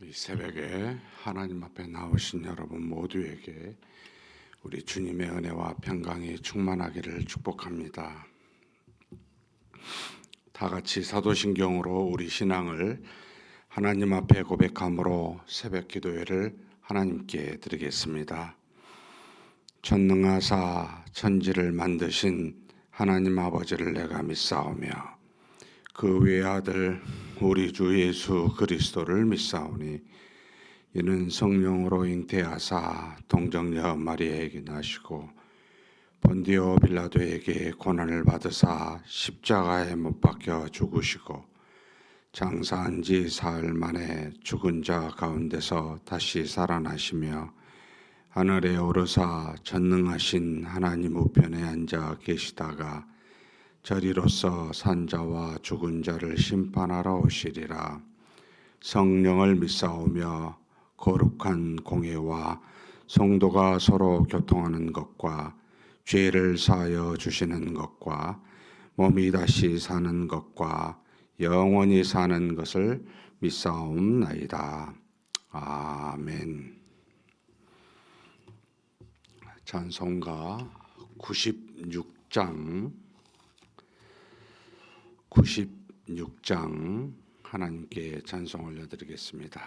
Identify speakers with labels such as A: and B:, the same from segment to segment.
A: 이 새벽에 하나님 앞에 나오신 여러분 모두에게 우리 주님의 은혜와 평강이 충만하기를 축복합니다. 다 같이 사도신경으로 우리 신앙을 하나님 앞에 고백함으로 새벽 기도회를 하나님께 드리겠습니다. 전능하사 천지를 만드신 하나님 아버지를 내가 믿사오며 그 외아들 우리 주 예수 그리스도를 믿사오니 이는 성령으로 잉태하사 동정녀 마리아에게 나시고 본디오 빌라도에게 고난을 받으사 십자가에 못 박혀 죽으시고 장사한 지 사흘 만에 죽은 자 가운데서 다시 살아나시며 하늘에 오르사 전능하신 하나님 우편에 앉아 계시다가 저리로서 산자와 죽은 자를 심판하러 오시리라. 성령을 믿사오며 거룩한 공회와 성도가 서로 교통하는 것과 죄를 사하여 주시는 것과 몸이 다시 사는 것과 영원히 사는 것을 믿사옵나이다. 아멘. 찬송가 96장 하나님께 찬송 올려드리겠습니다.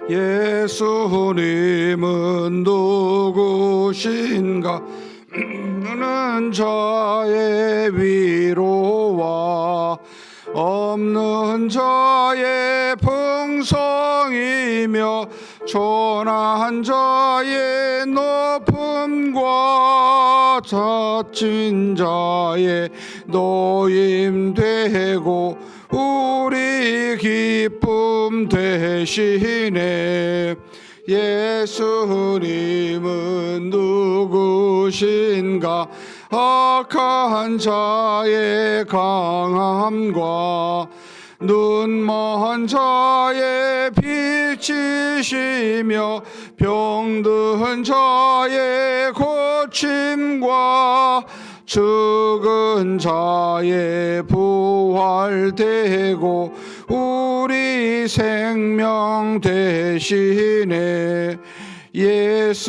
A: 예수님은 누구신가? 는 자의 위로와 없는 자의 풍성이며 초난 자의 높음과 다친 자의 노임되고 우리 기쁨 되시네. 예수님은 누구신가? 악한 자의 강함과 눈먼 자의 빛이시며 병든 자의 고침과 죽은 자의 부활되고 우리 생명 되시네. 예수님은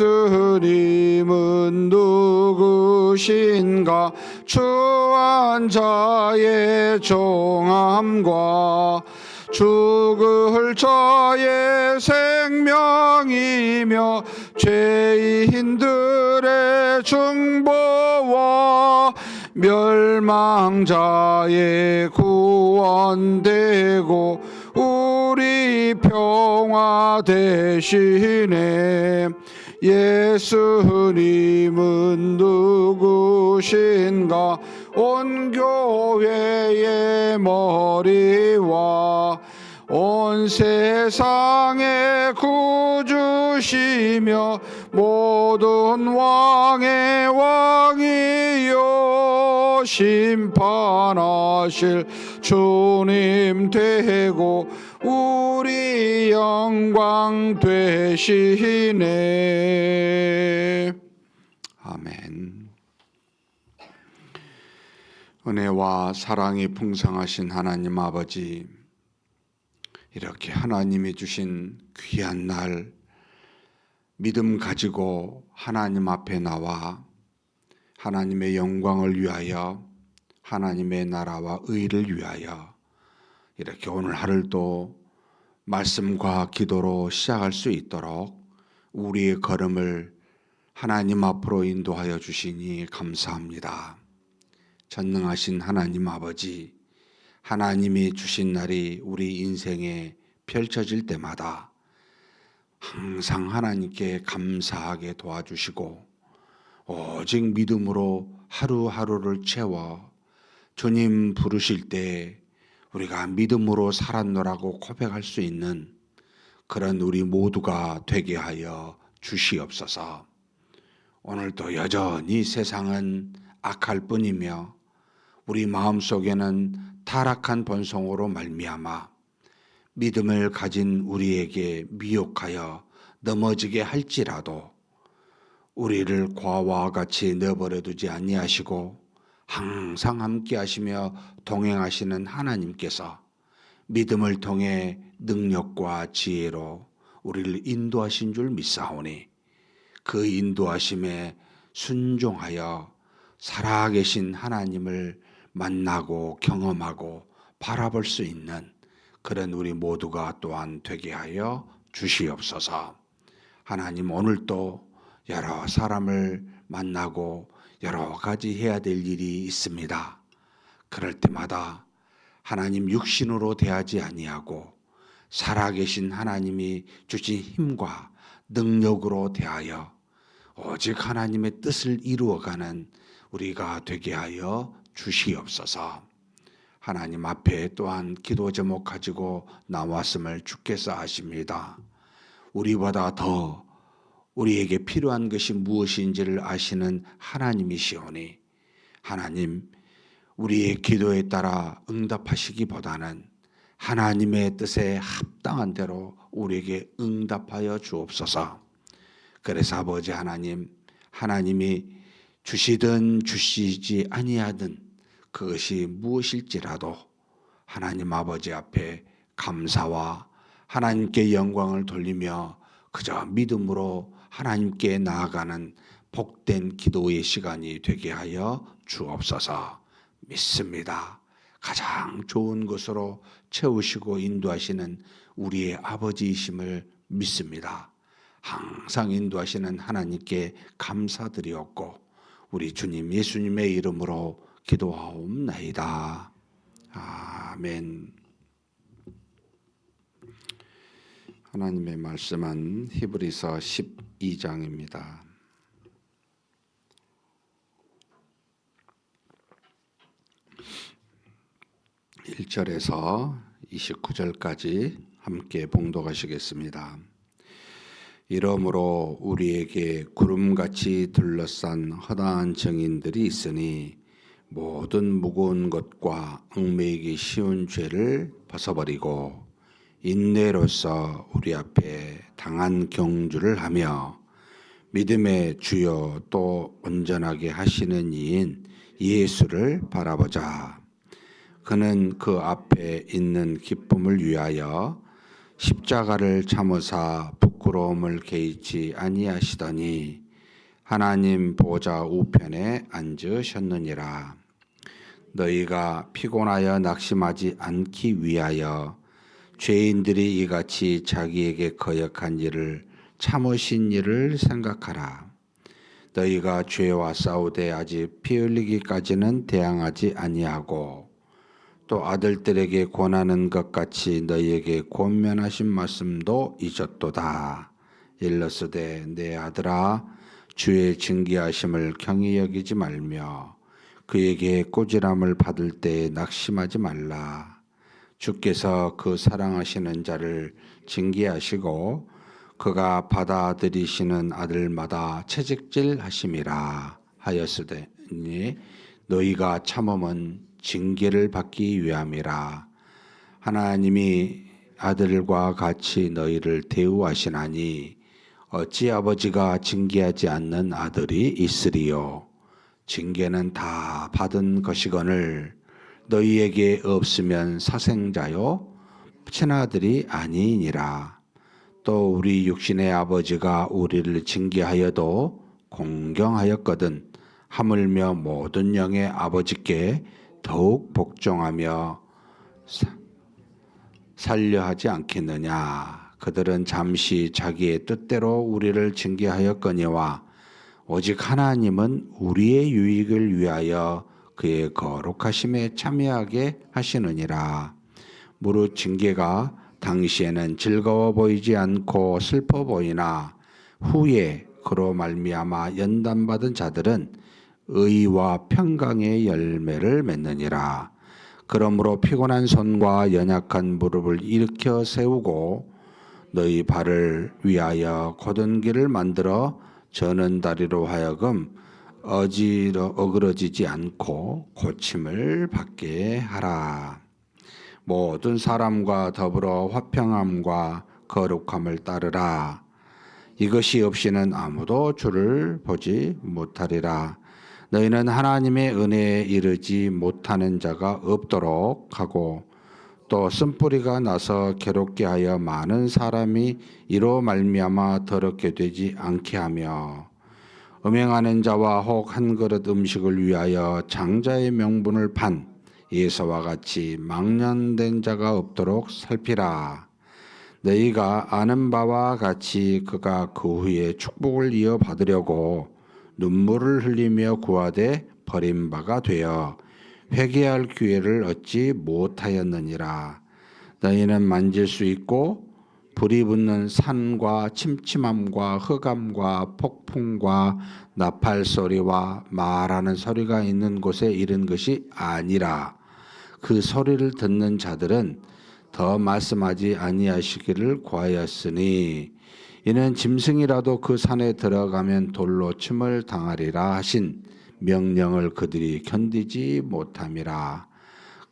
A: 누구신가? 추한 자의 종함과 죽을 자의 생명이며 죄인들의 중보와 멸망자의 구원되고 우리 평화 되시네. 예수님은 누구신가? 온 교회의 머리와 온 세상의 구주시며 모든 왕의 왕이요 심판하실 주님 되고 우리 영광 되시네. 아멘. 은혜와 사랑이 풍성하신 하나님 아버지, 이렇게 하나님이 주신 귀한 날 믿음 가지고 하나님 앞에 나와 하나님의 영광을 위하여 하나님의 나라와 의를 위하여 이렇게 오늘 하루도 말씀과 기도로 시작할 수 있도록 우리의 걸음을 하나님 앞으로 인도하여 주시니 감사합니다. 전능하신 하나님 아버지, 하나님이 주신 날이 우리 인생에 펼쳐질 때마다 항상 하나님께 감사하게 도와주시고 오직 믿음으로 하루하루를 채워 주님 부르실 때 우리가 믿음으로 살았노라고 고백할 수 있는 그런 우리 모두가 되게 하여 주시옵소서. 오늘도 여전히 세상은 악할 뿐이며 우리 마음속에는 타락한 본성으로 말미암아 믿음을 가진 우리에게 미혹하여 넘어지게 할지라도 우리를 과와 같이 내버려 두지 아니하시고 항상 함께 하시며 동행하시는 하나님께서 믿음을 통해 능력과 지혜로 우리를 인도하신 줄 믿사오니 그 인도하심에 순종하여 살아계신 하나님을 만나고 경험하고 바라볼 수 있는 그런 우리 모두가 또한 되게 하여 주시옵소서. 하나님, 오늘도 여러 사람을 만나고 여러 가지 해야 될 일이 있습니다. 그럴 때마다 하나님 육신으로 대하지 아니하고 살아계신 하나님이 주신 힘과 능력으로 대하여 오직 하나님의 뜻을 이루어가는 우리가 되게 하여 주시옵소서. 하나님 앞에 또한 기도 제목 가지고 나왔음을 주께서 아십니다. 우리보다 더 우리에게 필요한 것이 무엇인지를 아시는 하나님이시오니 하나님, 우리의 기도에 따라 응답하시기보다는 하나님의 뜻에 합당한 대로 우리에게 응답하여 주옵소서. 그래서 아버지 하나님, 하나님이 주시든 주시지 아니하든 그것이 무엇일지라도 하나님 아버지 앞에 감사와 하나님께 영광을 돌리며 그저 믿음으로 하나님께 나아가는 복된 기도의 시간이 되게 하여 주옵소서. 믿습니다. 가장 좋은 것으로 채우시고 인도하시는 우리의 아버지이심을 믿습니다. 항상 인도하시는 하나님께 감사드리옵고 우리 주님 예수님의 이름으로 기도하옵나이다. 아멘. 하나님의 말씀은 히브리서 12장입니다. 1절에서 29절까지 함께 봉독하시겠습니다. 이러므로 우리에게 구름같이 둘러싼 허다한 증인들이 있으니 모든 무거운 것과 얽매이기 쉬운 죄를 벗어버리고 인내로서 우리 앞에 당한 경주를 하며 믿음의 주요 또 온전하게 하시는 이인 예수를 바라보자. 그는 그 앞에 있는 기쁨을 위하여 십자가를 참으사 부끄러움을 개의치 아니하시더니 하나님 보좌 우편에 앉으셨느니라. 너희가 피곤하여 낙심하지 않기 위하여 죄인들이 이같이 자기에게 거역한 일을 참으신 일을 생각하라. 너희가 죄와 싸우되 아직 피 흘리기까지는 대항하지 아니하고 또 아들들에게 권하는 것 같이 너희에게 권면하신 말씀도 잊었도다. 일러스되 내 아들아 주의 징계하심을 경히 여기지 말며 그에게 꼬질함을 받을 때에 낙심하지 말라. 주께서 그 사랑하시는 자를 징계하시고 그가 받아들이시는 아들마다 채찍질 하심이라 하였으니 너희가 참음은 징계를 받기 위함이라. 하나님이 아들과 같이 너희를 대우하시나니 어찌 아버지가 징계하지 않는 아들이 있으리요. 징계는 다 받은 것이거늘 너희에게 없으면 사생자요 친아들이 아니니라. 또 우리 육신의 아버지가 우리를 징계하여도 공경하였거든 하물며 모든 영의 아버지께 더욱 복종하며 살려하지 않겠느냐. 그들은 잠시 자기의 뜻대로 우리를 징계하였거니와 오직 하나님은 우리의 유익을 위하여 그의 거룩하심에 참여하게 하시느니라. 무릇 징계가 당시에는 즐거워 보이지 않고 슬퍼 보이나 후에 그로 말미암아 연단받은 자들은 의와 평강의 열매를 맺느니라. 그러므로 피곤한 손과 연약한 무릎을 일으켜 세우고 너희 발을 위하여 곧은 길을 만들어 저는 다리로 하여금 어그러지지 않고 고침을 받게 하라. 모든 사람과 더불어 화평함과 거룩함을 따르라. 이것이 없이는 아무도 주를 보지 못하리라. 너희는 하나님의 은혜에 이르지 못하는 자가 없도록 하고 또 쓴뿌리가 나서 괴롭게 하여 많은 사람이 이로 말미암아 더럽게 되지 않게 하며 음행하는 자와 혹 한 그릇 음식을 위하여 장자의 명분을 판 예서와 같이 망령된 자가 없도록 살피라. 너희가 아는 바와 같이 그가 그 후에 축복을 이어받으려고 눈물을 흘리며 구하되 버림바가 되어 회개할 기회를 얻지 못하였느니라. 너희는 만질 수 있고 불이 붙는 산과 침침함과 흑암과 폭풍과 나팔 소리와 말하는 소리가 있는 곳에 이른 것이 아니라 그 소리를 듣는 자들은 더 말씀하지 아니하시기를 구하였으니 이는 짐승이라도 그 산에 들어가면 돌로 침을 당하리라 하신 명령을 그들이 견디지 못함이라.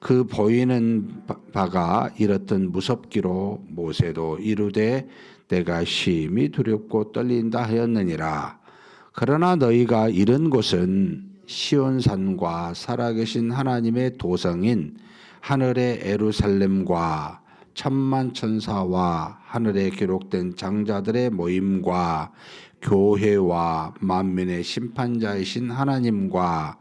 A: 그 보이는 바가 이렇듯 무섭기로 모세도 이르되 내가 심히 두렵고 떨린다 하였느니라. 그러나 너희가 이른 곳은 시온산과 살아계신 하나님의 도성인 하늘의 에루살렘과 천만 천사와 하늘에 기록된 장자들의 모임과 교회와 만민의 심판자이신 하나님과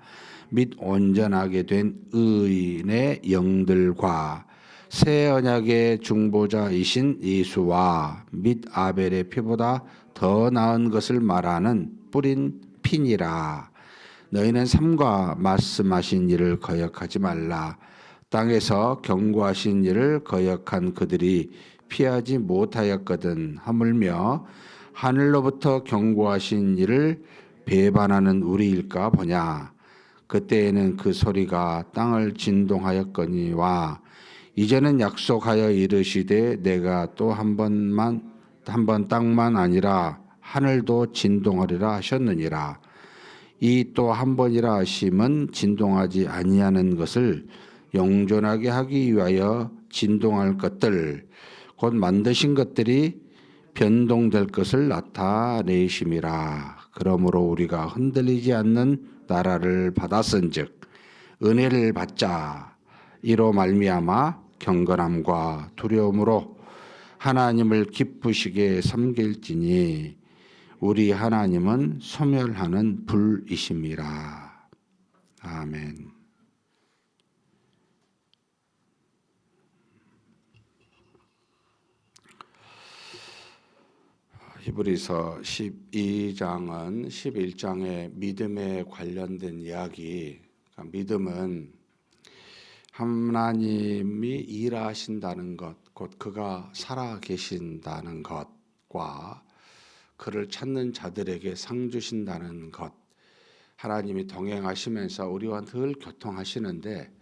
A: 및 온전하게 된 의인의 영들과 새 언약의 중보자이신 예수와 및 아벨의 피보다 더 나은 것을 말하는 뿌린 핀이라. 너희는 삼가 말씀하신 일을 거역하지 말라. 땅에서 경고하신 일을 거역한 그들이 피하지 못하였거든. 하물며 하늘로부터 경고하신 일을 배반하는 우리일까 보냐. 그때에는 그 소리가 땅을 진동하였거니와 이제는 약속하여 이르시되 내가 또 한 번 땅만 아니라 하늘도 진동하리라 하셨느니라. 이 또 한 번이라 하심은 진동하지 아니하는 것을 영존하게 하기 위하여 진동할 것들 곧 만드신 것들이 변동될 것을 나타내심이라. 그러므로 우리가 흔들리지 않는 나라를 받았은즉 은혜를 받자. 이로 말미암아 경건함과 두려움으로 하나님을 기쁘시게 섬길지니 우리 하나님은 소멸하는 불이심이라. 아멘. 히브리서 12장은 11장의 믿음에 관련된 이야기. 그러니까 믿음은 하나님이 일하신다는 것, 곧 그가 살아 계신다는 것과 그를 찾는 자들에게 상 주신다는 것, 하나님이 동행하시면서 우리와 늘 교통하시는데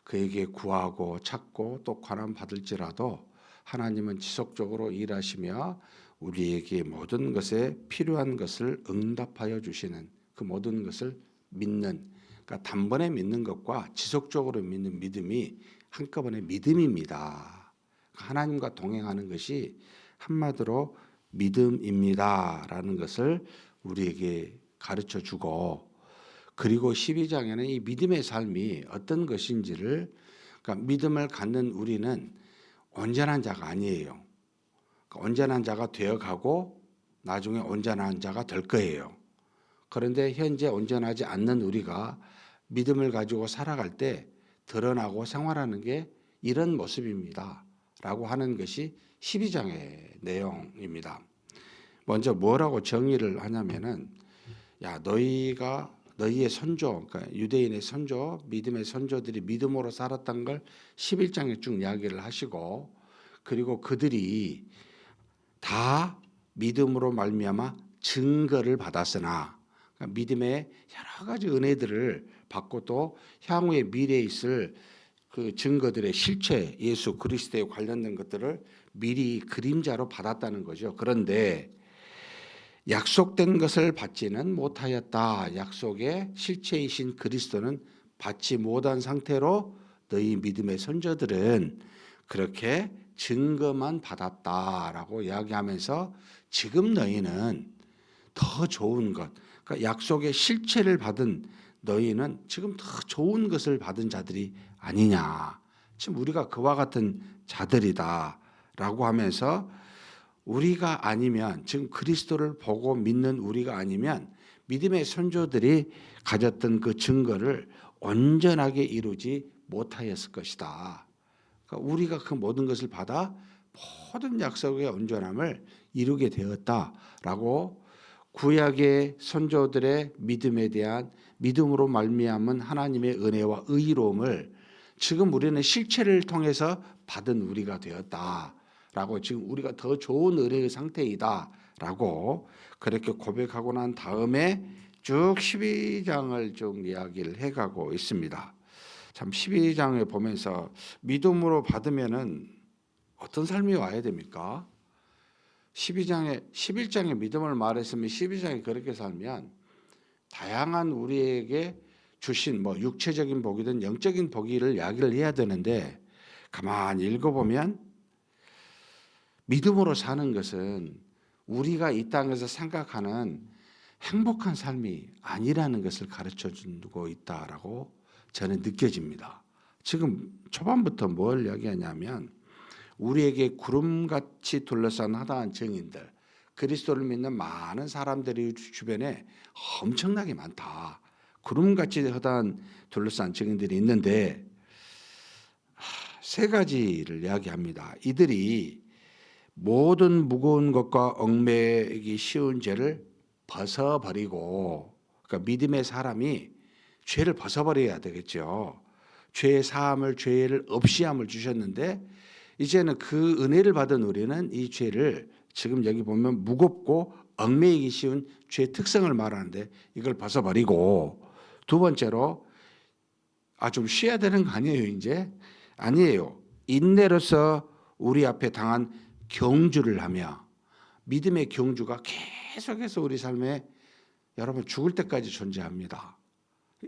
A: 그에게 구하고 찾고 또 관함 받을지라도 하나님은 지속적으로 일하시며 우리에게 모든 것에 필요한 것을 응답하여 주시는 그 모든 것을 믿는, 그러니까 단번에 믿는 것과 지속적으로 믿는 믿음이 한꺼번에 믿음입니다. 하나님과 동행하는 것이 한마디로 믿음입니다라는 것을 우리에게 가르쳐 주고, 그리고 12장에는 이 믿음의 삶이 어떤 것인지를, 그러니까 믿음을 갖는 우리는 온전한 자가 아니에요. 그러니까 온전한 자가 되어가고 나중에 온전한 자가 될 거예요. 그런데 현재 온전하지 않는 우리가 믿음을 가지고 살아갈 때 드러나고 생활하는 게 이런 모습입니다 라고 하는 것이 12장의 내용입니다. 먼저 뭐라고 정의를 하냐면은, 야, 너희의 선조, 그러니까 유대인의 선조, 믿음의 선조들이 믿음으로 살았던 걸 11장에 쭉 이야기를 하시고, 그리고 그들이 다 믿음으로 말미암아 증거를 받았으나, 그러니까 믿음의 여러 가지 은혜들을 받고 또 향후에 미래에 있을 그 증거들의 실체, 예수 그리스도에 관련된 것들을 미리 그림자로 받았다는 거죠. 그런데 약속된 것을 받지는 못하였다. 약속의 실체이신 그리스도는 받지 못한 상태로 너희 믿음의 선조들은 그렇게 증거만 받았다라고 이야기하면서 지금 너희는 더 좋은 것, 그러니까 약속의 실체를 받은 너희는 지금 더 좋은 것을 받은 자들이 아니냐. 지금 우리가 그와 같은 자들이다라고 하면서 우리가 아니면 지금 그리스도를 보고 믿는 우리가 아니면 믿음의 선조들이 가졌던 그 증거를 온전하게 이루지 못하였을 것이다. 그러니까 우리가 그 모든 것을 받아 모든 약속의 온전함을 이루게 되었다라고 구약의 선조들의 믿음에 대한 믿음으로 말미암은 하나님의 은혜와 의로움을 지금 우리는 실체를 통해서 받은 우리가 되었다라고, 지금 우리가 더 좋은 은혜의 상태이다라고 그렇게 고백하고 난 다음에 쭉 12장을 쭉 이야기를 해가고 있습니다. 참 12장에 보면서 믿음으로 받으면은 어떤 삶이 와야 됩니까? 11장에 믿음을 말했으면 12장에 그렇게 살면 다양한 우리에게 주신 육체적인 복이든 영적인 복을 이야기를 해야 되는데, 가만히 읽어보면 믿음으로 사는 것은 우리가 이 땅에서 생각하는 행복한 삶이 아니라는 것을 가르쳐 주고 있다라고 저는 느껴집니다. 지금 초반부터 뭘 이야기하냐면 우리에게 구름같이 둘러싼 허다한 증인들, 그리스도를 믿는 많은 사람들이 주변에 엄청나게 많다. 구름같이 허다한 둘러싼 증인들이 있는데 세 가지를 이야기합니다. 이들이 모든 무거운 것과 얽매이기 쉬운 죄를 벗어버리고, 그러니까 믿음의 사람이 죄를 벗어버려야 되겠죠. 죄의 사함을, 죄를 없이함을 주셨는데 이제는 그 은혜를 받은 우리는 이 죄를 지금 여기 보면 무겁고 얽매이기 쉬운 죄의 특성을 말하는데 이걸 벗어버리고, 두 번째로 좀 쉬어야 되는 거 아니에요 이제? 아니에요. 인내로서 우리 앞에 당한 경주를 하며, 믿음의 경주가 계속해서 우리 삶에 여러분 죽을 때까지 존재합니다.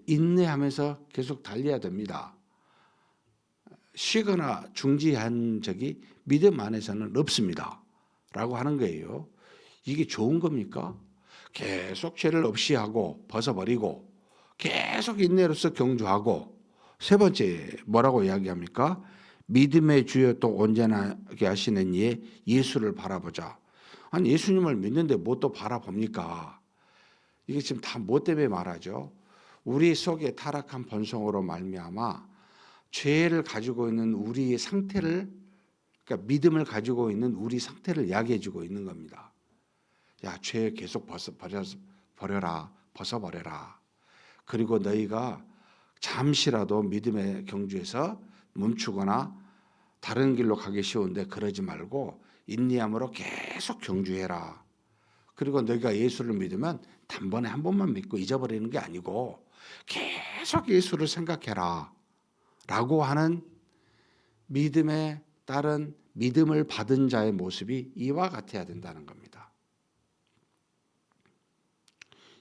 A: 인내하면서 계속 달려야 됩니다. 쉬거나 중지한 적이 믿음 안에서는 없습니다 라고 하는 거예요. 이게 좋은 겁니까? 계속 죄를 없이 하고 벗어버리고 계속 인내로서 경주하고, 세 번째 뭐라고 이야기합니까? 믿음의 주여 또 온전하게 하시는 이의 예수를 바라보자. 아니 예수님을 믿는데 뭐 또 바라봅니까? 이게 지금 다 뭐 때문에 말하죠? 우리 속에 타락한 본성으로 말미암아 죄를 가지고 있는 우리의 상태를, 그러니까 믿음을 가지고 있는 우리 상태를 이야기해 주고 있는 겁니다. 야, 죄 계속 버려라, 벗어버려라. 그리고 너희가 잠시라도 믿음의 경주에서 멈추거나 다른 길로 가기 쉬운데 그러지 말고 인내함으로 계속 경주해라. 그리고 너희가 예수를 믿으면 단번에 한 번만 믿고 잊어버리는 게 아니고 계속 예수를 생각해라 라고 하는 믿음에 따른 믿음을 받은 자의 모습이 이와 같아야 된다는 겁니다.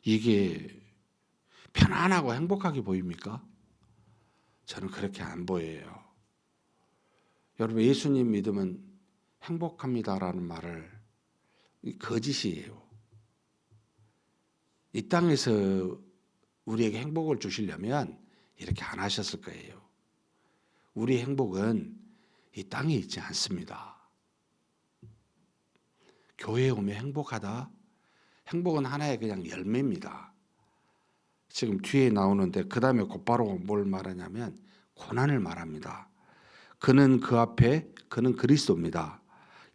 A: 이게 편안하고 행복하게 보입니까? 저는 그렇게 안 보여요. 여러분 예수님 믿으면 행복합니다라는 말을 거짓이에요. 이 땅에서 우리에게 행복을 주시려면 이렇게 안 하셨을 거예요. 우리 행복은 이 땅에 있지 않습니다. 교회에 오면 행복하다? 행복은 하나의 그냥 열매입니다. 지금 뒤에 나오는데 그 다음에 곧바로 뭘 말하냐면 고난을 말합니다. 그는 그 앞에, 그는 그리스도입니다.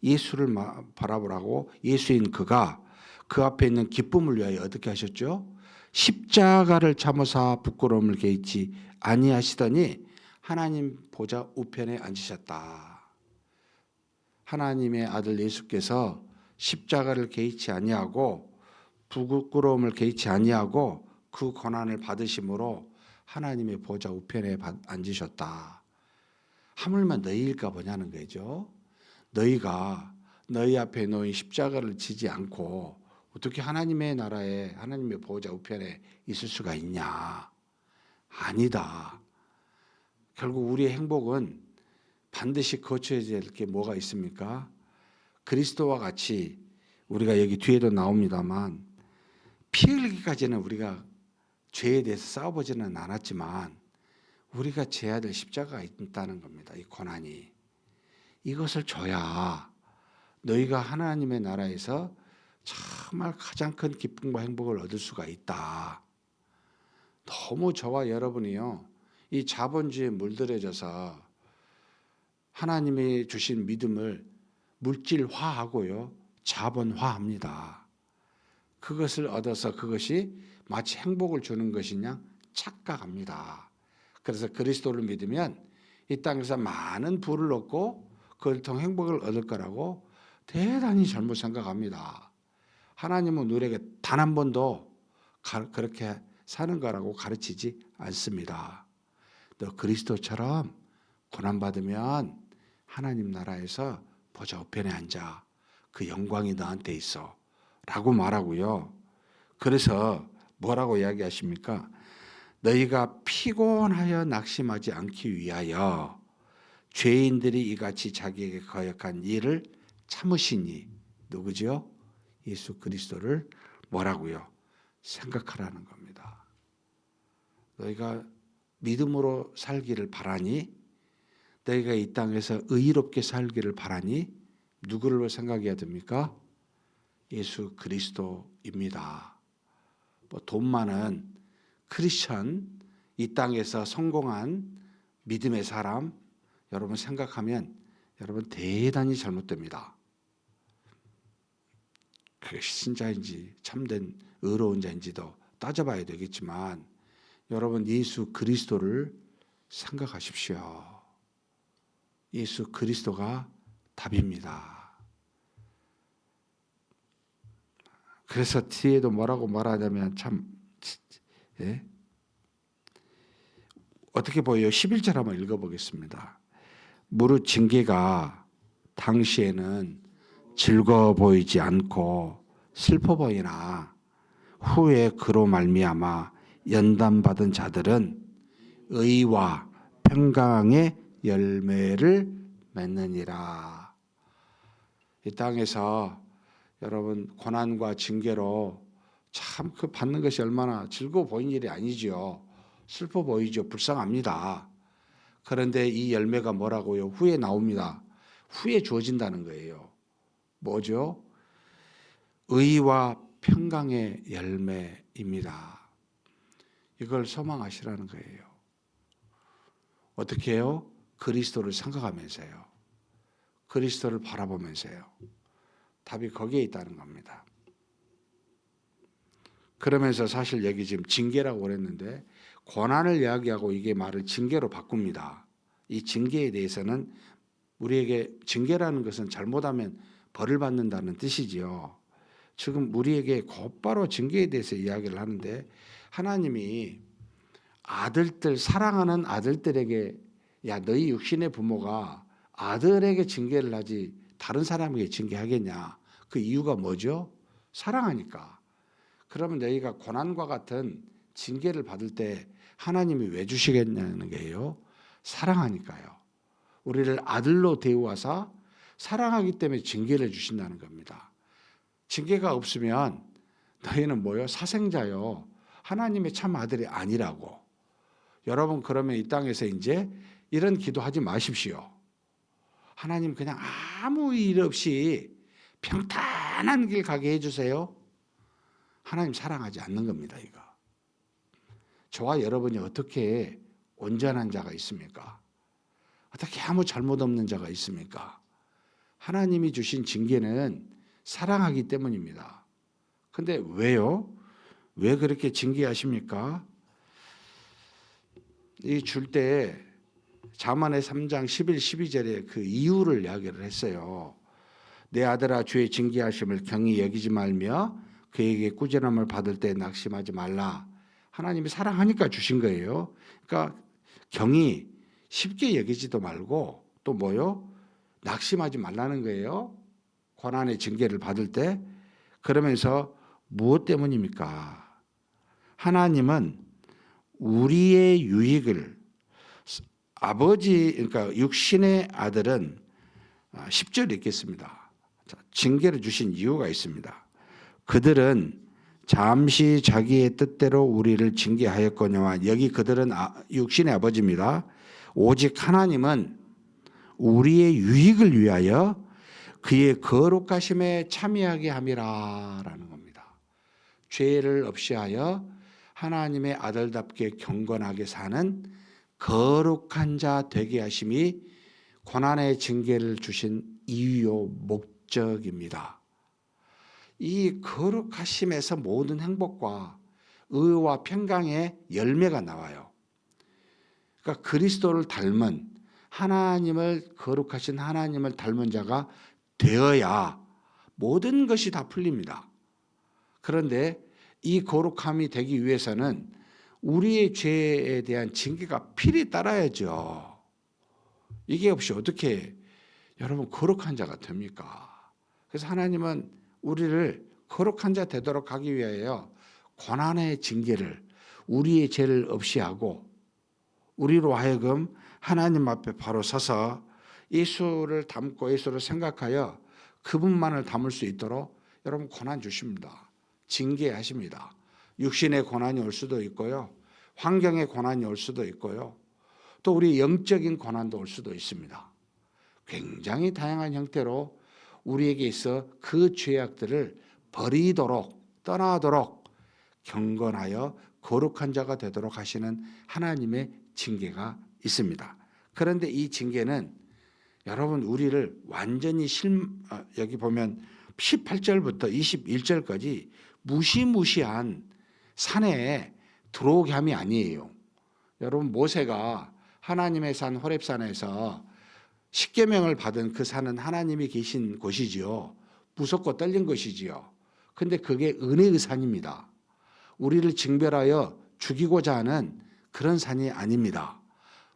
A: 예수를 바라보라고 예수인 그가 그 앞에 있는 기쁨을 위하여 어떻게 하셨죠? 십자가를 참으사 부끄러움을 개의치 아니하시더니 하나님 보좌 우편에 앉으셨다. 하나님의 아들 예수께서 십자가를 개의치 아니하고 부끄러움을 개의치 아니하고 그 고난을 받으심으로 하나님의 보좌 우편에 앉으셨다. 하물며 너희일까 보냐는 거죠. 너희가 너희 앞에 놓인 십자가를 지지 않고 어떻게 하나님의 나라에, 하나님의 보좌 우편에 있을 수가 있냐? 아니다. 결국 우리의 행복은 반드시 거쳐야 될 게 뭐가 있습니까? 그리스도와 같이 우리가 여기 뒤에도 나옵니다만 피 흘리기까지는 우리가 죄에 대해서 싸워보지는 않았지만 우리가 져야 될 십자가가 있다는 겁니다. 이 고난이. 이것을 줘야 너희가 하나님의 나라에서 정말 가장 큰 기쁨과 행복을 얻을 수가 있다. 너무 저와 여러분이요, 이 자본주의에 물들여져서 하나님이 주신 믿음을 물질화하고요, 자본화합니다. 그것을 얻어서 그것이 마치 행복을 주는 것이냐 착각합니다. 그래서 그리스도를 믿으면 이 땅에서 많은 부를 얻고 그걸 통해 행복을 얻을 거라고 대단히 잘못 생각합니다. 하나님은 우리에게 단 한 번도 그렇게 사는 거라고 가르치지 않습니다. 너 그리스도처럼 고난받으면 하나님 나라에서 보좌 우편에 앉아. 그 영광이 너한테 있어. 라고 말하고요. 그래서 뭐라고 이야기하십니까? 너희가 피곤하여 낙심하지 않기 위하여 죄인들이 이같이 자기에게 거역한 일을 참으시니, 누구죠? 예수 그리스도를 뭐라고요? 생각하라는 겁니다. 너희가 믿음으로 살기를 바라니, 너희가 이 땅에서 의롭게 살기를 바라니 누구를 생각해야 됩니까? 예수 그리스도입니다. 뭐 돈 많은 크리스천, 이 땅에서 성공한 믿음의 사람 여러분 생각하면 여러분 대단히 잘못됩니다. 그것이 신자인지 참된 의로운 자인지도 따져봐야 되겠지만 여러분 예수 그리스도를 생각하십시오. 예수 그리스도가 답입니다. 그래서 뒤에도 뭐라고 말하냐면 참 예? 어떻게 보여요? 11절 한번 읽어보겠습니다. 무릇 징계가 당시에는 즐거워 보이지 않고 슬퍼 보이나 후에 그로 말미암아 연단받은 자들은 의와 평강의 열매를 맺느니라. 이 땅에서 여러분 고난과 징계로 참 그 받는 것이 얼마나 즐거워 보이는 일이 아니죠. 슬퍼 보이죠. 불쌍합니다. 그런데 이 열매가 뭐라고요? 후에 나옵니다. 후에 주어진다는 거예요. 뭐죠? 의와 평강의 열매입니다. 이걸 소망하시라는 거예요. 어떻게 해요? 그리스도를 생각하면서요. 그리스도를 바라보면서요. 답이 거기에 있다는 겁니다. 그러면서 사실 여기 지금 징계라고 그랬는데 고난을 이야기하고 이게 말을 징계로 바꿉니다. 이 징계에 대해서는 우리에게 징계라는 것은 잘못하면 벌을 받는다는 뜻이지요. 지금 우리에게 곧바로 징계에 대해서 이야기를 하는데 하나님이 아들들 사랑하는 아들들에게 야 너희 육신의 부모가 아들에게 징계를 하지 다른 사람에게 징계하겠냐. 그 이유가 뭐죠? 사랑하니까. 그러면 너희가 고난과 같은 징계를 받을 때 하나님이 왜 주시겠냐는 게요. 사랑하니까요. 우리를 아들로 대우하사 사랑하기 때문에 징계를 주신다는 겁니다. 징계가 없으면 너희는 뭐요? 사생자요. 하나님의 참 아들이 아니라고. 여러분 그러면 이 땅에서 이제 이런 기도하지 마십시오. 하나님 그냥 아무 일 없이 평탄한 길 가게 해주세요. 하나님 사랑하지 않는 겁니다. 이거. 저와 여러분이 어떻게 온전한 자가 있습니까? 어떻게 아무 잘못 없는 자가 있습니까? 하나님이 주신 징계는 사랑하기 때문입니다. 근데 왜요? 왜 그렇게 징계하십니까? 이 줄 때 자만의 3장 11, 12절에 그 이유를 이야기를 했어요. 내 아들아 주의 징계하심을 경히 여기지 말며 그에게 꾸지람을 받을 때 낙심하지 말라. 하나님이 사랑하니까 주신 거예요. 그러니까 경히 쉽게 여기지도 말고 또 뭐요? 낙심하지 말라는 거예요. 고난의 징계를 받을 때. 그러면서 무엇 때문입니까? 하나님은 우리의 유익을 아버지 그러니까 육신의 아들은 10절 읽겠습니다. 징계를 주신 이유가 있습니다. 그들은 잠시 자기의 뜻대로 우리를 징계하였거니와, 여기 그들은 육신의 아버지입니다. 오직 하나님은 우리의 유익을 위하여 그의 거룩하심에 참여하게 함이라라는 겁니다. 죄를 없이 하여 하나님의 아들답게 경건하게 사는 거룩한 자 되게 하심이 고난의 징계를 주신 이유요 목적입니다. 이 거룩하심에서 모든 행복과 의와 평강의 열매가 나와요. 그러니까 그리스도를 닮은 하나님을, 거룩하신 하나님을 닮은 자가 되어야 모든 것이 다 풀립니다. 그런데 이 거룩함이 되기 위해서는 우리의 죄에 대한 징계가 필히 따라야죠. 이게 없이 어떻게 여러분 거룩한 자가 됩니까? 그래서 하나님은 우리를 거룩한 자 되도록 하기 위하여 고난의 징계를, 우리의 죄를 없이 하고 우리로 하여금 하나님 앞에 바로 서서 예수를 닮고 예수를 생각하여 그분만을 닮을 수 있도록 여러분 고난 주십니다. 징계하십니다. 육신의 고난이 올 수도 있고요, 환경의 고난이 올 수도 있고요, 또 우리 영적인 고난도 올 수도 있습니다. 굉장히 다양한 형태로 우리에게 있어 그 죄악들을 버리도록, 떠나도록 경건하여 거룩한 자가 되도록 하시는 하나님의 징계가 있습니다. 그런데 이 징계는 여러분 우리를 완전히 여기 보면 18절부터 21절까지 무시무시한 산에 들어오게 함이 아니에요. 여러분 모세가 하나님의 산 호렙산에서 십계명을 받은 그 산은 하나님이 계신 곳이지요. 무섭고 떨린 것이지요. 근데 그게 은혜의 산입니다. 우리를 징별하여 죽이고자 하는 그런 산이 아닙니다.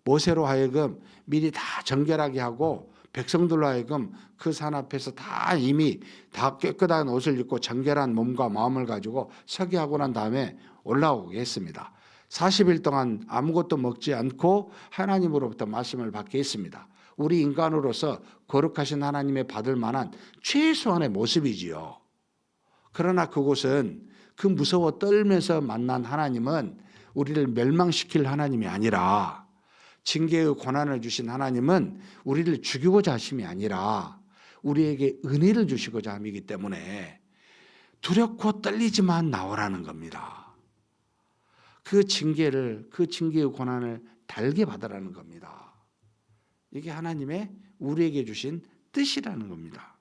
A: 모세로 하여금 미리 다 정결하게 하고 백성들로 하여금 그 산 앞에서 다 이미 다 깨끗한 옷을 입고 정결한 몸과 마음을 가지고 서게 하고 난 다음에 올라오게 했습니다. 40일 동안 아무것도 먹지 않고 하나님으로부터 말씀을 받게 했습니다. 우리 인간으로서 거룩하신 하나님의 받을 만한 최소한의 모습이지요. 그러나 그곳은 그 무서워 떨면서 만난 하나님은 우리를 멸망시킬 하나님이 아니라, 징계의 고난을 주신 하나님은 우리를 죽이고자 하심이 아니라 우리에게 은혜를 주시고자 함이기 때문에 두렵고 떨리지만 나오라는 겁니다. 그 징계의 고난을 달게 받으라는 겁니다. 이게 하나님의 우리에게 주신 뜻이라는 겁니다.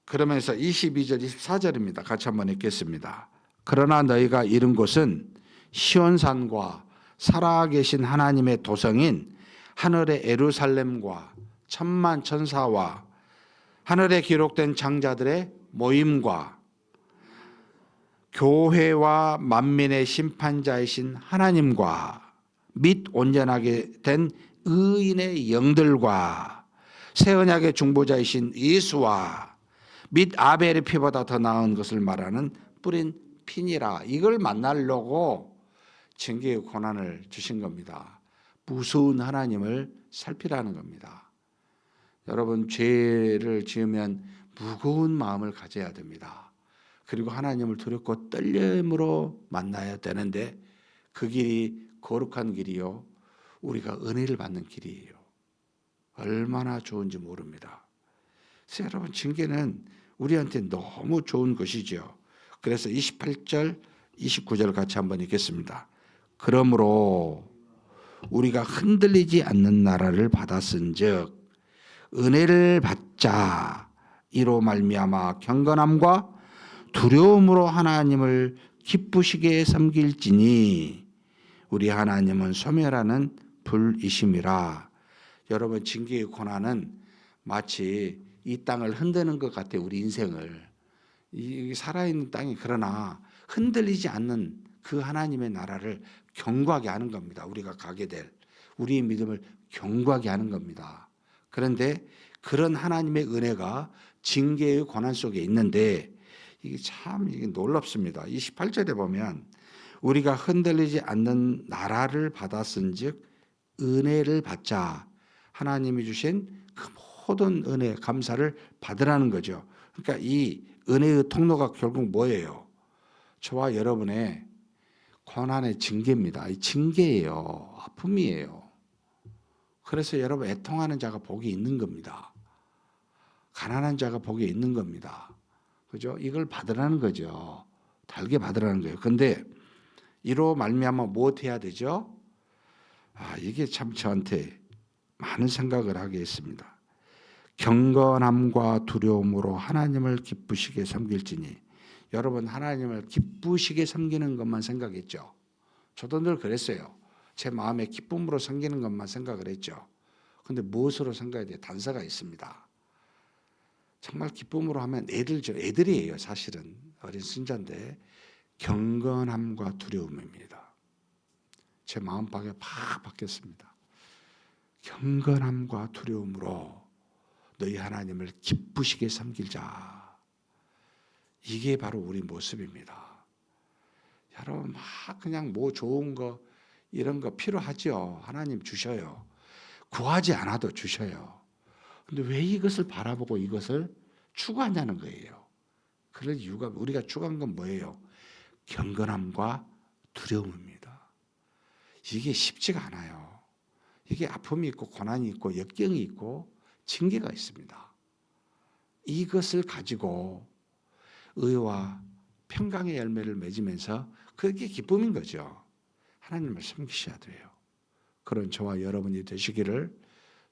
A: 그러면서 22절 24절입니다. 같이 한번 읽겠습니다. 그러나 너희가 이른 곳은 시온산과 살아계신 하나님의 도성인 하늘의 예루살렘과 천만 천사와 하늘에 기록된 장자들의 모임과 교회와 만민의 심판자이신 하나님과 및 온전하게 된 의인의 영들과 새 언약의 중보자이신 예수와 및 아벨의 피보다 더 나은 것을 말하는 뿌린 피니라. 이걸 만나려고 징계의 고난을 주신 겁니다. 무서운 하나님을 살피라는 겁니다. 여러분 죄를 지으면 무거운 마음을 가져야 됩니다. 그리고 하나님을 두렵고 떨림으로 만나야 되는데 그 길이 거룩한 길이요, 우리가 은혜를 받는 길이에요. 얼마나 좋은지 모릅니다. 그래서 여러분 징계는 우리한테 너무 좋은 것이죠. 그래서 28절 29절 같이 한번 읽겠습니다. 그러므로 우리가 흔들리지 않는 나라를 받았은즉 은혜를 받자. 이로 말미암아 경건함과 두려움으로 하나님을 기쁘시게 섬길지니 우리 하나님은 소멸하는 불이심이라. 여러분 징계의 고난은 마치 이 땅을 흔드는 것 같아요. 우리 인생을. 이 살아있는 땅이 그러나 흔들리지 않는 그 하나님의 나라를 견고하게 하는 겁니다. 우리가 가게 될 우리의 믿음을 견고하게 하는 겁니다. 그런데 그런 하나님의 은혜가 징계의 고난 속에 있는데 이게 참 놀랍습니다. 28절에 보면 우리가 흔들리지 않는 나라를 받았은즉 은혜를 받자. 하나님이 주신 그 모든 은혜 감사를 받으라는 거죠. 그러니까 이 은혜의 통로가 결국 뭐예요? 저와 여러분의 고난의 징계입니다. 이 징계예요. 아픔이에요. 그래서 여러분 애통하는 자가 복이 있는 겁니다. 가난한 자가 복이 있는 겁니다. 그죠? 이걸 받으라는 거죠. 달게 받으라는 거예요. 근데 이로 말미암아 무엇 해야 되죠? 이게 참 저한테 많은 생각을 하게 했습니다. 경건함과 두려움으로 하나님을 기쁘시게 섬길지니. 여러분 하나님을 기쁘시게 섬기는 것만 생각했죠. 저도 늘 그랬어요. 제 마음에 기쁨으로 섬기는 것만 생각을 했죠. 근데 무엇으로 섬겨야 돼요? 단서가 있습니다. 정말 기쁨으로 하면 애들이에요. 사실은 어린 순자인데 경건함과 두려움입니다. 제 마음밖에 팍 바뀌었습니다. 경건함과 두려움으로 너희 하나님을 기쁘시게 섬기자. 이게 바로 우리 모습입니다. 여러분 막 그냥 뭐 좋은 거 이런 거 필요하죠. 하나님 주셔요. 구하지 않아도 주셔요. 근데 왜 이것을 바라보고 이것을 추구하냐는 거예요. 그럴 이유가 우리가 추구한 건 뭐예요? 경건함과 두려움입니다. 이게 쉽지가 않아요. 이게 아픔이 있고 고난이 있고 역경이 있고 징계가 있습니다. 이것을 가지고 의와 평강의 열매를 맺으면서 그게 기쁨인 거죠. 하나님을 섬기셔야 돼요. 그런 저와 여러분이 되시기를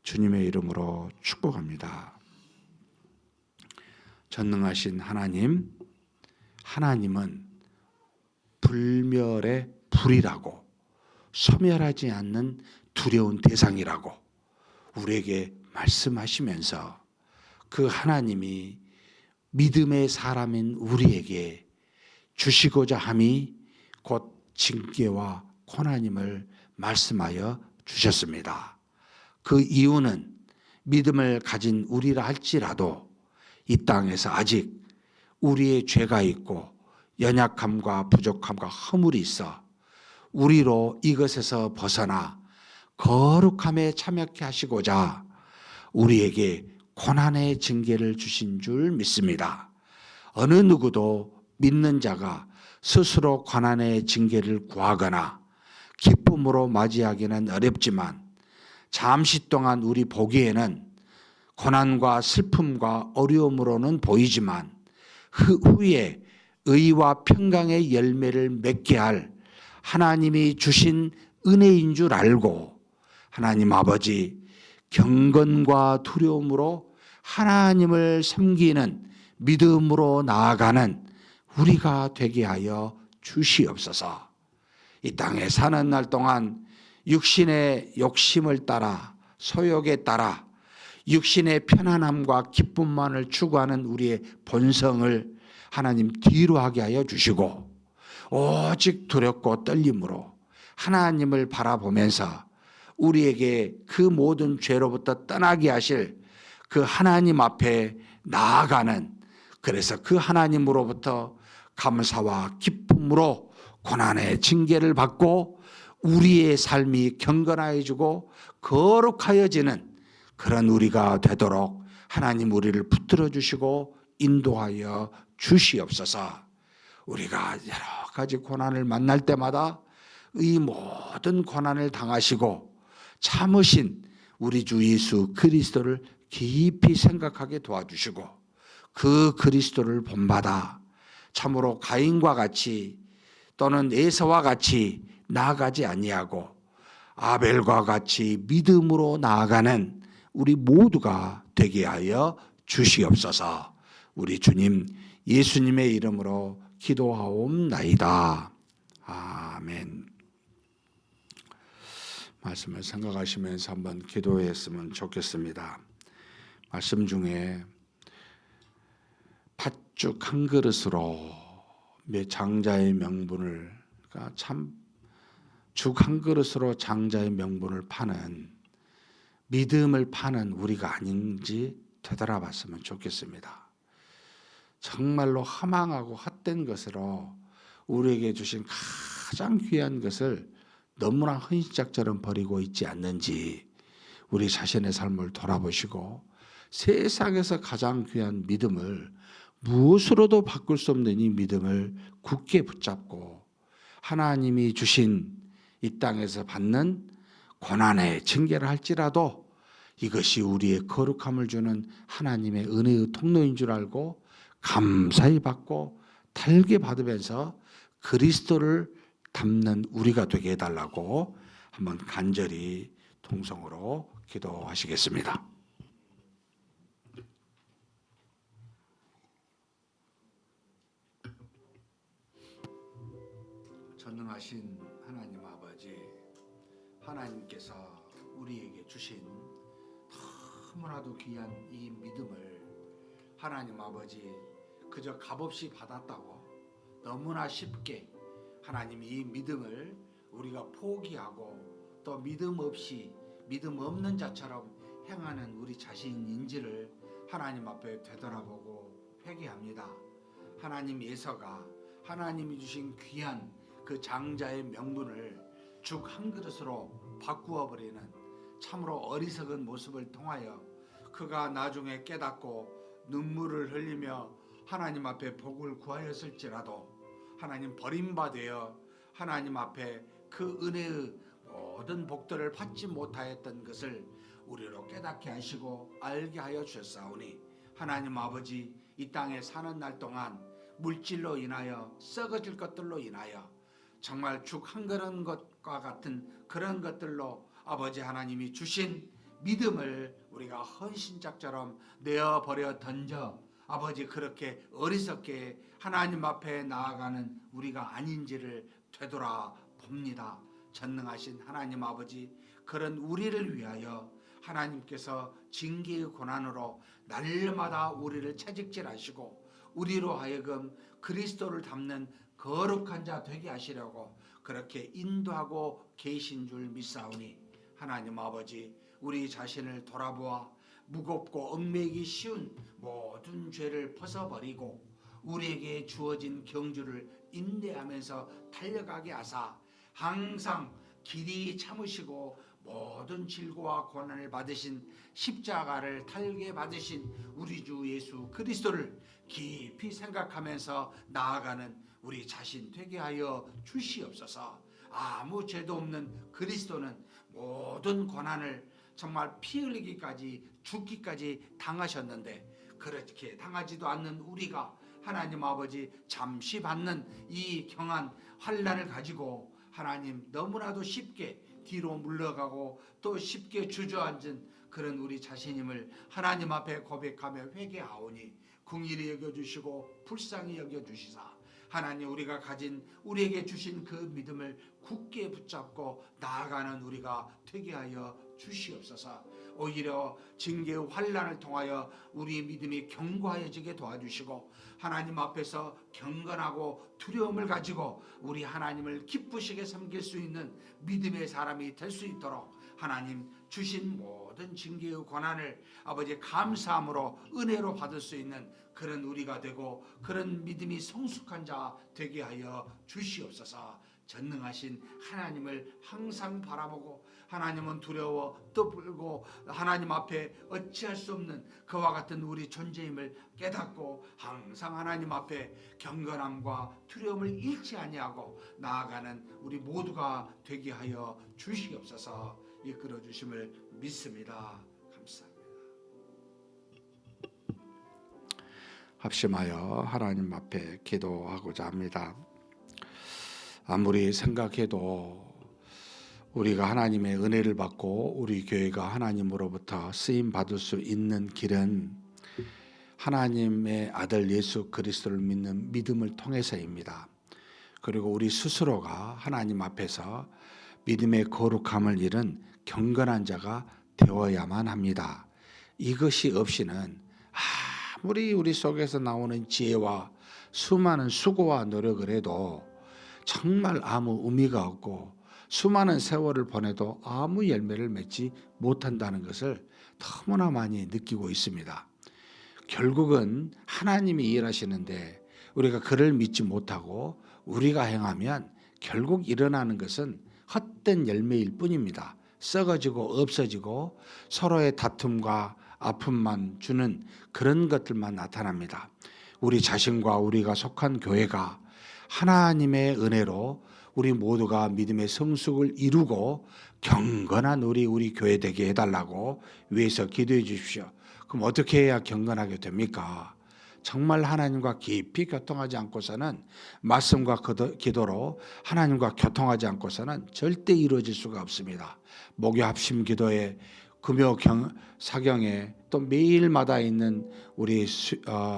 A: 주님의 이름으로 축복합니다. 전능하신 하나님, 하나님은 불멸의 불이라고 소멸하지 않는 두려운 대상이라고 우리에게 말씀하시면서 그 하나님이 믿음의 사람인 우리에게 주시고자 함이 곧 징계와 고난임을 말씀하여 주셨습니다. 그 이유는 믿음을 가진 우리라 할지라도 이 땅에서 아직 우리의 죄가 있고 연약함과 부족함과 허물이 있어 우리로 이것에서 벗어나 거룩함에 참여케 하시고자 우리에게 고난의 징계를 주신 줄 믿습니다. 어느 누구도 믿는 자가 스스로 고난의 징계를 구하거나 기쁨으로 맞이하기는 어렵지만 잠시 동안 우리 보기에는 고난과 슬픔과 어려움으로는 보이지만 후에 의와 평강의 열매를 맺게 할 하나님이 주신 은혜인 줄 알고 하나님 아버지 경건과 두려움으로 하나님을 섬기는 믿음으로 나아가는 우리가 되게 하여 주시옵소서. 이 땅에 사는 날 동안 육신의 욕심을 따라 소욕에 따라 육신의 편안함과 기쁨만을 추구하는 우리의 본성을 하나님 뒤로 하게 하여 주시고 오직 두렵고 떨림으로 하나님을 바라보면서 우리에게 그 모든 죄로부터 떠나게 하실 그 하나님 앞에 나아가는, 그래서 그 하나님으로부터 감사와 기쁨으로 고난의 징계를 받고 우리의 삶이 경건하여지고 거룩하여지는 그런 우리가 되도록 하나님 우리를 붙들어 주시고 인도하여 주시옵소서. 우리가 여러 가지 고난을 만날 때마다 이 모든 고난을 당하시고 참으신 우리 주 예수 그리스도를 깊이 생각하게 도와주시고 그 그리스도를 본받아 참으로 가인과 같이 또는 에서와 같이 나아가지 아니하고 아벨과 같이 믿음으로 나아가는 우리 모두가 되게 하여 주시옵소서. 우리 주님 예수님의 이름으로 기도하옵나이다. 아멘. 말씀을 생각하시면서 한번 기도했으면 좋겠습니다. 말씀 중에 팥죽 한 그릇으로 장자의 명분을, 그러니까 참 죽 한 그릇으로 장자의 명분을 파는, 믿음을 파는 우리가 아닌지 되돌아봤으면 좋겠습니다. 정말로 허망하고 헛된 것으로 우리에게 주신 가장 귀한 것을 너무나 헌신짝처럼 버리고 있지 않는지 우리 자신의 삶을 돌아보시고 세상에서 가장 귀한 믿음을 무엇으로도 바꿀 수 없는 이 믿음을 굳게 붙잡고 하나님이 주신 이 땅에서 받는 고난의 징계를 할지라도 이것이 우리의 거룩함을 주는 하나님의 은혜의 통로인 줄 알고 감사히 받고 달게 받으면서 그리스도를 닮는 우리가 되게 해달라고 한번 간절히 통성으로 기도하시겠습니다. 전능하신 하나님 아버지, 하나님께서 우리에게 주신 너무나도 귀한 이 믿음을 하나님 아버지 그저 값없이 받았다고 너무나 쉽게 하나님 이 믿음을 우리가 포기하고 또 믿음 없이 믿음 없는 자처럼 행하는 우리 자신인지를 하나님 앞에 되돌아보고 회개합니다. 하나님 예서가 하나님이 주신 귀한 그 장자의 명분을 죽 한 그릇으로 바꾸어 버리는 참으로 어리석은 모습을 통하여 그가 나중에 깨닫고 눈물을 흘리며 하나님 앞에 복을 구하였을지라도 하나님 버림받아 하나님 앞에 그 은혜의 모든 복들을 받지 못하였던 것을 우리로 깨닫게 하시고 알게 하여 주셨사오니 하나님 아버지 이 땅에 사는 날 동안 물질로 인하여 썩어질 것들로 인하여 정말 죽 한 그릇과 같은 그런 것들로 아버지 하나님이 주신 믿음을 우리가 헌신짝처럼 내어버려 던져 아버지 그렇게 어리석게 하나님 앞에 나아가는 우리가 아닌지를 되돌아 봅니다. 전능하신 하나님 아버지, 그런 우리를 위하여 하나님께서 징계의 고난으로 날마다 우리를 채찍질하시고 우리로 하여금 그리스도를 닮는 거룩한 자 되게 하시려고 그렇게 인도하고 계신 줄 믿사오니 하나님 아버지, 우리 자신을 돌아보아 무겁고 얽매이기 쉬운 모든 죄를 벗어버리고 우리에게 주어진 경주를 인내하면서 달려가게 하사 항상 길이 참으시고 모든 질고와 고난을 받으신 십자가를 달게 받으신 우리 주 예수 그리스도를 깊이 생각하면서 나아가는 우리 자신 되게 하여 주시옵소서. 아무 죄도 없는 그리스도는 모든 고난을 정말 피 흘리기까지 죽기까지 당하셨는데 그렇게 당하지도 않는 우리가 하나님 아버지 잠시 받는 이 경한 환난을 가지고 하나님 너무나도 쉽게 뒤로 물러가고 또 쉽게 주저앉은 그런 우리 자신임을 하나님 앞에 고백하며 회개하오니 긍휼히 여겨주시고 불쌍히 여겨주시사 하나님 우리가 가진 우리에게 주신 그 믿음을 굳게 붙잡고 나아가는 우리가 되게 하여 주시옵소서. 오히려 징계의 환난을 통하여 우리 믿음이 견고해지게 도와주시고 하나님 앞에서 경건하고 두려움을 가지고 우리 하나님을 기쁘시게 섬길 수 있는 믿음의 사람이 될 수 있도록 하나님 주신 모든 징계의 고난을 아버지 감사함으로 은혜로 받을 수 있는 그런 우리가 되고 그런 믿음이 성숙한 자 되게 하여 주시옵소서. 전능하신 하나님을 항상 바라보고 하나님은 두려워 떠불고 하나님 앞에 어찌할 수 없는 그와 같은 우리 존재임을 깨닫고 항상 하나님 앞에 경건함과 두려움을 잃지 아니하고 나아가는 우리 모두가 되게 하여 주시옵소서. 이끌어 주심을 믿습니다. 감사합니다. 합심하여 하나님 앞에 기도하고자 합니다. 아무리 생각해도 우리가 하나님의 은혜를 받고 우리 교회가 하나님으로부터 쓰임 받을 수 있는 길은 하나님의 아들 예수 그리스도를 믿는 믿음을 통해서입니다. 그리고 우리 스스로가 하나님 앞에서 믿음의 거룩함을 잃은 경건한 자가 되어야만 합니다. 이것이 없이는 아무리 우리 속에서 나오는 지혜와 수많은 수고와 노력을 해도 정말 아무 의미가 없고 수많은 세월을 보내도 아무 열매를 맺지 못한다는 것을 너무나 많이 느끼고 있습니다. 결국은 하나님이 일하시는데 우리가 그를 믿지 못하고 우리가 행하면 결국 일어나는 것은 헛된 열매일 뿐입니다. 썩어지고 없어지고 서로의 다툼과 아픔만 주는 그런 것들만 나타납니다. 우리 자신과 우리가 속한 교회가 하나님의 은혜로 우리 모두가 믿음의 성숙을 이루고 경건한 우리 교회 되게 해달라고 위해서 기도해 주십시오. 그럼 어떻게 해야 경건하게 됩니까? 정말 하나님과 깊이 교통하지 않고서는, 말씀과 기도로 하나님과 교통하지 않고서는 절대 이루어질 수가 없습니다. 목요 합심 기도에, 금요 사경에, 또 매일마다 있는 우리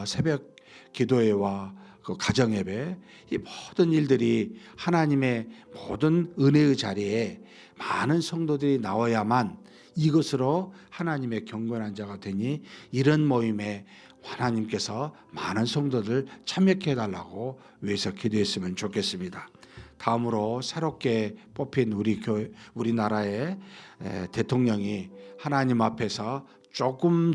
A: 새벽 기도회와 그 가정 예배, 이 모든 일들이 하나님의 모든 은혜의 자리에 많은 성도들이 나와야만 이것으로 하나님의 경건한 자가 되니, 이런 모임에 하나님께서 많은 성도들 참여케 해달라고 위해서 기도했으면 좋겠습니다. 다음으로 새롭게 뽑힌 우리나라의 대통령이 하나님 앞에서 조금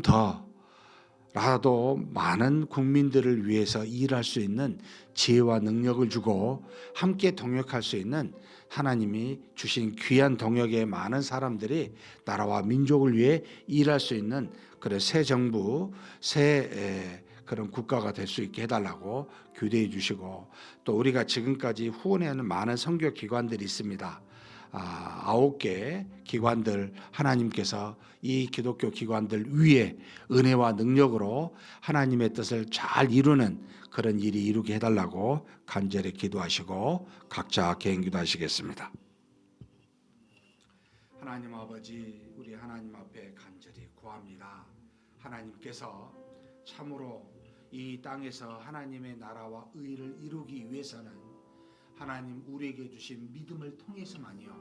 A: 더라도 많은 국민들을 위해서 일할 수 있는 지혜와 능력을 주고 함께 동역할 수 있는, 하나님이 주신 귀한 동역의 많은 사람들이 나라와 민족을 위해 일할 수 있는 그런 새 정부, 새 그런 국가가 될 수 있게 해달라고 기도해 주시고, 또 우리가 지금까지 후원하는 많은 선교 기관들이 있습니다. 9개 기관들, 하나님께서 이 기독교 기관들 위에 은혜와 능력으로 하나님의 뜻을 잘 이루는 그런 일이 이루게 해달라고 간절히 기도하시고 각자 개인 기도하시겠습니다. 하나님 아버지, 우리 하나님 앞에 간절히 구합니다. 하나님께서 참으로 이 땅에서 하나님의 나라와 의를 이루기 위해서는 하나님 우리에게 주신 믿음을 통해서만요,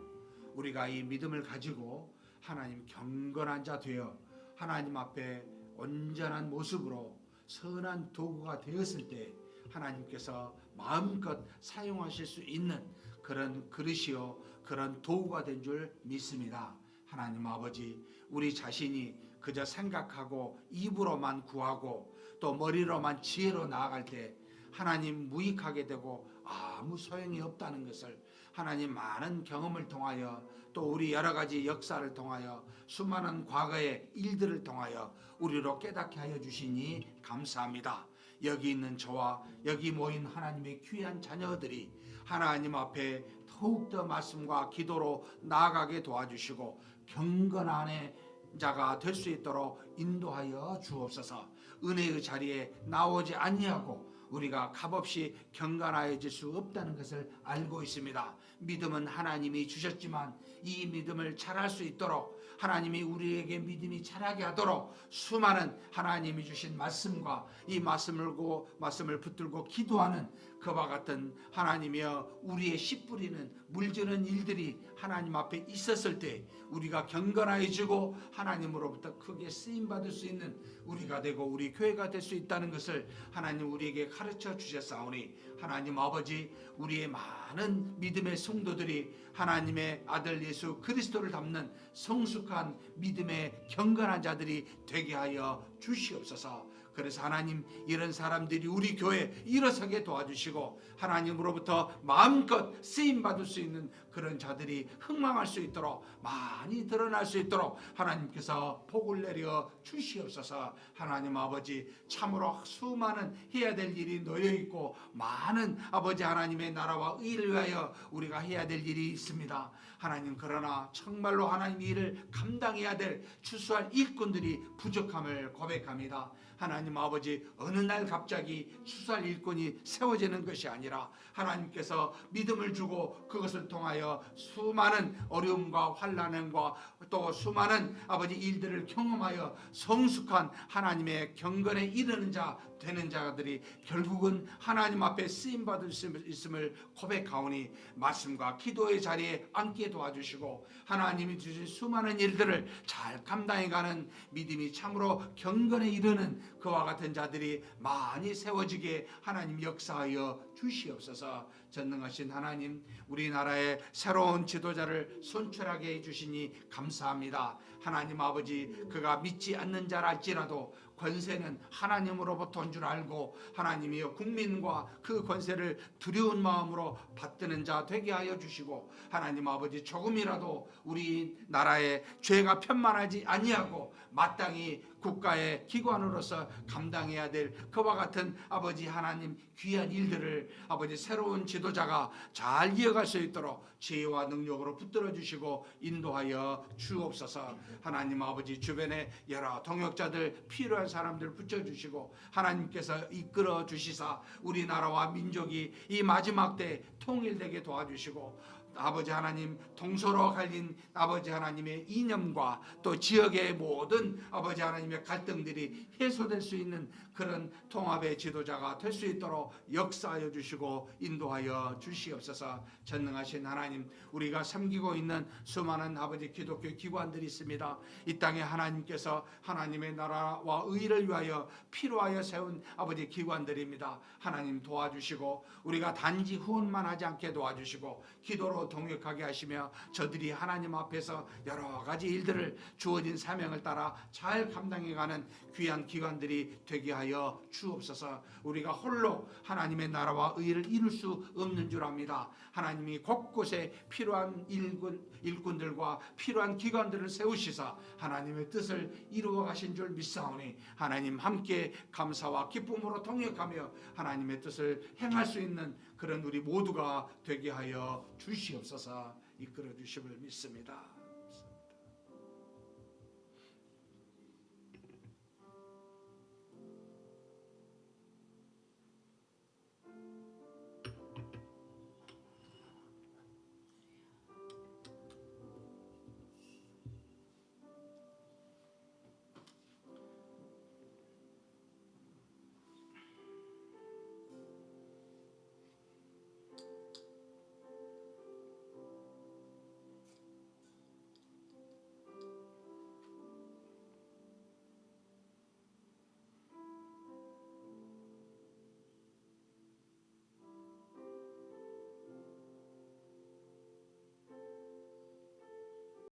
A: 우리가 이 믿음을 가지고 하나님 경건한 자 되어 하나님 앞에 온전한 모습으로 선한 도구가 되었을 때 하나님께서 마음껏 사용하실 수 있는 그런 그릇이요, 그런 도구가 된 줄 믿습니다. 하나님 아버지, 우리 자신이 그저 생각하고 입으로만 구하고 또 머리로만 지혜로 나아갈 때 하나님 무익하게 되고 아무 소용이 없다는 것을 하나님 많은 경험을 통하여, 또 우리 여러 가지 역사를 통하여, 수많은 과거의 일들을 통하여 우리로 깨닫게 하여 주시니 감사합니다. 여기 있는 저와 여기 모인 하나님의 귀한 자녀들이 하나님 앞에 더욱더 말씀과 기도로 나아가게 도와주시고 경건한 자가 될 수 있도록 인도하여 주옵소서. 은혜의 자리에 나오지 아니하고 우리가 값없이 경건하여질 수 없다는 것을 알고 있습니다. 믿음은 하나님이 주셨지만 이 믿음을 잘할 수 있도록, 하나님이 우리에게 믿음이 자라게 하도록 수많은 하나님이 주신 말씀과 이 말씀을 붙들고 기도하는 그와 같은 하나님이여, 우리의 씨 뿌리는 물주는 일들이 하나님 앞에 있었을 때 우리가 경건해지고 하나님으로부터 크게 쓰임받을 수 있는 우리가 되고 우리 교회가 될 수 있다는 것을 하나님 우리에게 가르쳐 주셨사오니, 하나님 아버지, 우리의 많은 믿음의 성도들이 하나님의 아들 예수 그리스도를 닮는 성숙한 믿음의 경건한 자들이 되게 하여 주시옵소서. 그래서 하나님, 이런 사람들이 우리 교회에 일어서게 도와주시고 하나님으로부터 마음껏 쓰임받을 수 있는 그런 자들이 흥망할 수 있도록, 많이 드러날 수 있도록 하나님께서 복을 내려 주시옵소서. 하나님 아버지, 참으로 수많은 해야 될 일이 놓여있고 많은 아버지 하나님의 나라와 의를 위하여 우리가 해야 될 일이 있습니다. 하나님, 그러나 정말로 하나님 일을 감당해야 될 추수할 일꾼들이 부족함을 고백합니다. 하나님 아버지, 어느 날 갑자기 추수할 일꾼이 세워지는 것이 아니라 하나님께서 믿음을 주고 그것을 통하여 수많은 어려움과 환난과 또 수많은 아버지 일들을 경험하여 성숙한 하나님의 경건에 이르는 자 되는 자들이 결국은 하나님 앞에 쓰임받을 수 있음을 고백하오니, 말씀과 기도의 자리에 앉게 도와주시고 하나님이 주신 수많은 일들을 잘 감당해가는 믿음이 참으로 경건에 이르는 그와 같은 자들이 많이 세워지게 하나님 역사하여 주시옵소서. 전능하신 하나님, 우리나라의 새로운 지도자를 선출하게 해주시니 감사합니다. 하나님 아버지, 그가 믿지 않는 자랄지라도
B: 권세는 하나님으로부터 온 줄 알고 하나님이여 국민과 그 권세를 두려운 마음으로 받드는 자 되게 하여 주시고, 하나님 아버지 조금이라도 우리 나라의 죄가 편만하지 아니하고 마땅히 국가의 기관으로서 감당해야 될 그와 같은 아버지 하나님 귀한 일들을 아버지 새로운 지도자가 잘 이어갈 수 있도록 지혜와 능력으로 붙들어 주시고 인도하여 주옵소서. 하나님 아버지 주변에 여러 동역자들 필요한 사람들 붙여주시고 하나님께서 이끌어 주시사 우리나라와 민족이 이 마지막 때 통일되게 도와주시고, 아버지 하나님 동서로 갈린 아버지 하나님의 이념과 또 지역의 모든 아버지 하나님의 갈등들이 해소될 수 있는 그런 통합의 지도자가 될 수 있도록 역사하여 주시고 인도하여 주시옵소서. 전능하신 하나님, 우리가 섬기고 있는 수많은 아버지 기독교 기관들이 있습니다. 이 땅에 하나님께서 하나님의 나라와 의를 위하여 필요하여 세운 아버지 기관들입니다. 하나님 도와주시고 우리가 단지 후원만 하지 않게 도와주시고 기도로 동역하게 하시며 저들이 하나님 앞에서 여러 가지 일들을 주어진 사명을 따라 잘 감당해가는 귀한 기관들이 되게 하여 주옵소서. 우리가 홀로 하나님의 나라와 의를 이룰 수 없는 줄 압니다. 하나님이 곳곳에 필요한 일꾼들과 필요한 기관들을 세우시사 하나님의 뜻을 이루어 가신 줄 믿사오니 하나님 함께 감사와 기쁨으로 동역하며 하나님의 뜻을 행할 수 있는 그런 우리 모두가 되게 하여 주시옵소서. 이끌어 주심을 믿습니다.